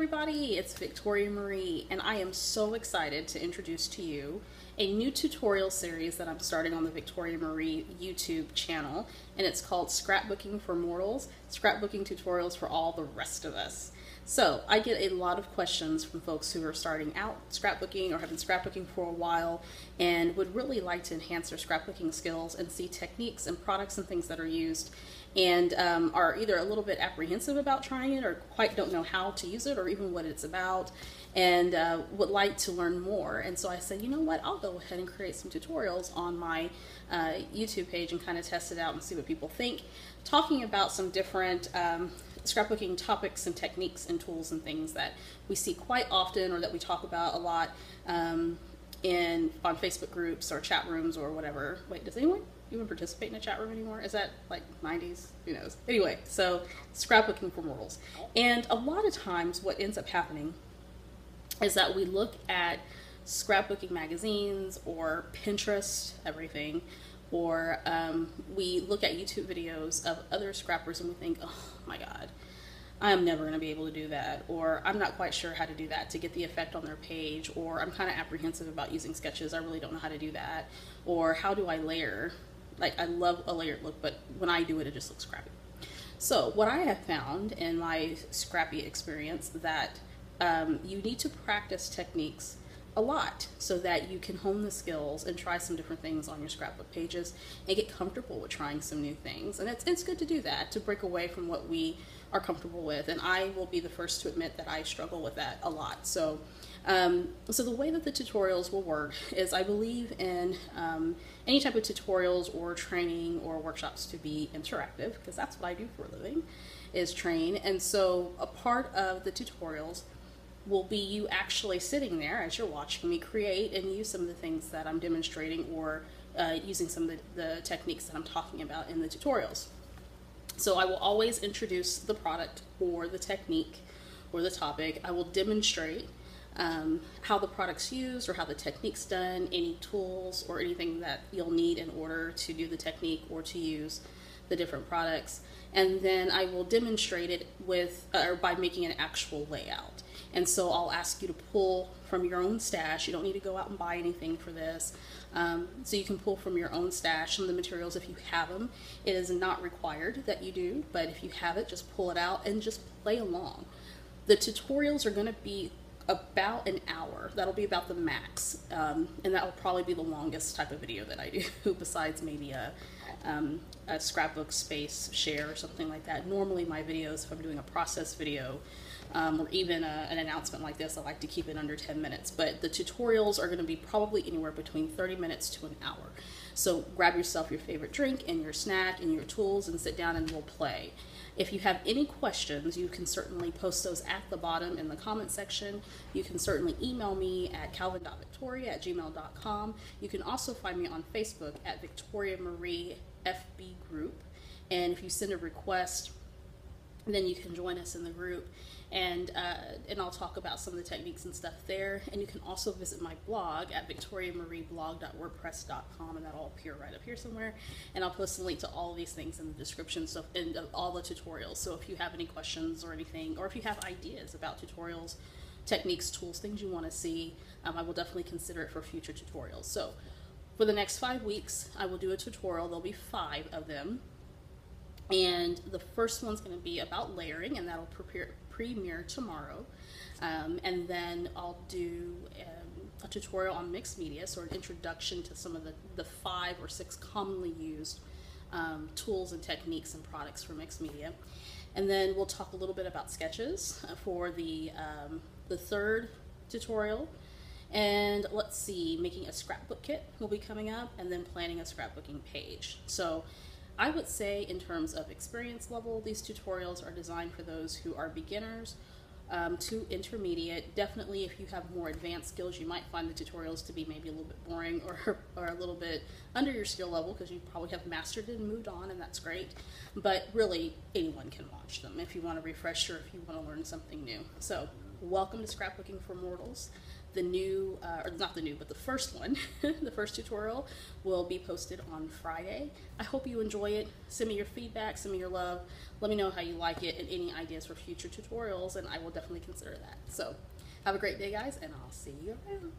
everybody, it's Victoria Marie, and I am so excited to introduce to you a new tutorial series that I'm starting on the Victoria Marie YouTube channel, and it's called Scrapbooking for Mortals, Scrapbooking Tutorials for All the Rest of Us. So I get a lot of questions from folks who are starting out scrapbooking or have been scrapbooking for a while and would really like to enhance their scrapbooking skills and see techniques and products and things that are used, and are either a little bit apprehensive about trying it or quite don't know how to use it or even what it's about, and would like to learn more. And so I said, you know what, I'll go ahead and create some tutorials on my YouTube page and kind of test it out and see what people think, talking about some different scrapbooking topics and techniques and tools and things that we see quite often or that we talk about a lot on Facebook groups or chat rooms or whatever. Wait, does anyone even participate in a chat room anymore? Is that like 90s? Who knows? Anyway, so scrapbooking for mortals. And a lot of times what ends up happening is that we look at scrapbooking magazines or Pinterest, everything, or we look at YouTube videos of other scrappers and we think, oh my God, I'm never going to be able to do that, or I'm not quite sure how to do that to get the effect on their page, or I'm kind of apprehensive about using sketches, I really don't know how to do that, or how do I layer? Like, I love a layered look, but when I do it, it just looks crappy. So what I have found in my scrappy experience that you need to practice techniques a lot so that you can hone the skills and try some different things on your scrapbook pages and get comfortable with trying some new things. And it's good to do that, to break away from what we are comfortable with. And I will be the first to admit that I struggle with that a lot. So so the way that the tutorials will work is I believe in any type of tutorials or training or workshops to be interactive, because that's what I do for a living, is train. And so a part of the tutorials will be you actually sitting there as you're watching me create and use some of the things that I'm demonstrating, or using some of the techniques that I'm talking about in the tutorials. So I will always introduce the product or the technique or the topic. I will demonstrate how the product's used or how the technique's done, any tools or anything that you'll need in order to do the technique or to use the different products. And then I will demonstrate it with or by making an actual layout. And so I'll ask you to pull from your own stash. You don't need to go out and buy anything for this. So you can pull from your own stash some of the materials if you have them. It is not required that you do, but if you have it, just pull it out and just play along. The tutorials are going to be about an hour. That'll be about the max. And that will probably be the longest type of video that I do, besides maybe a scrapbook space share or something like that. Normally my videos, if I'm doing a process video, or even an announcement like this, I like to keep it under 10 minutes. But the tutorials are going to be probably anywhere between 30 minutes to an hour. So grab yourself your favorite drink and your snack and your tools and sit down and we'll play. If you have any questions, you can certainly post those at the bottom in the comment section. You can certainly email me at calvin.victoria@gmail.com. You can also find me on Facebook at Victoria Marie FB Group. And if you send a request, then you can join us in the group, and I'll talk about some of the techniques and stuff there. And you can also visit my blog at victoriamarieblog.wordpress.com, and that'll appear right up here somewhere. And I'll post a link to all of these things in the description, so in all the tutorials. So if you have any questions or anything, or if you have ideas about tutorials, techniques, tools, things you want to see, I will definitely consider it for future tutorials. So for the next 5 weeks, I will do a tutorial. There'll be 5 of them. And the first one's going to be about layering, and that'll premiere tomorrow. And then I'll do a tutorial on mixed media, so an introduction to some of the 5 or 6 commonly used tools and techniques and products for mixed media. And then we'll talk a little bit about sketches for the third tutorial. And let's see, making a scrapbook kit will be coming up, and then planning a scrapbooking page. So I would say in terms of experience level, these tutorials are designed for those who are beginners to intermediate. Definitely if you have more advanced skills, you might find the tutorials to be maybe a little bit boring or a little bit under your skill level, because you probably have mastered it and moved on, and that's great. But really, anyone can watch them if you want to refresh or if you want to learn something new. So welcome to Scrapbooking for Mortals. the new, or not the new, but the first one, the first tutorial will be posted on Friday. I hope you enjoy it. Send me your feedback, send me your love. Let me know how you like it and any ideas for future tutorials, and I will definitely consider that. So have a great day, guys, and I'll see you around.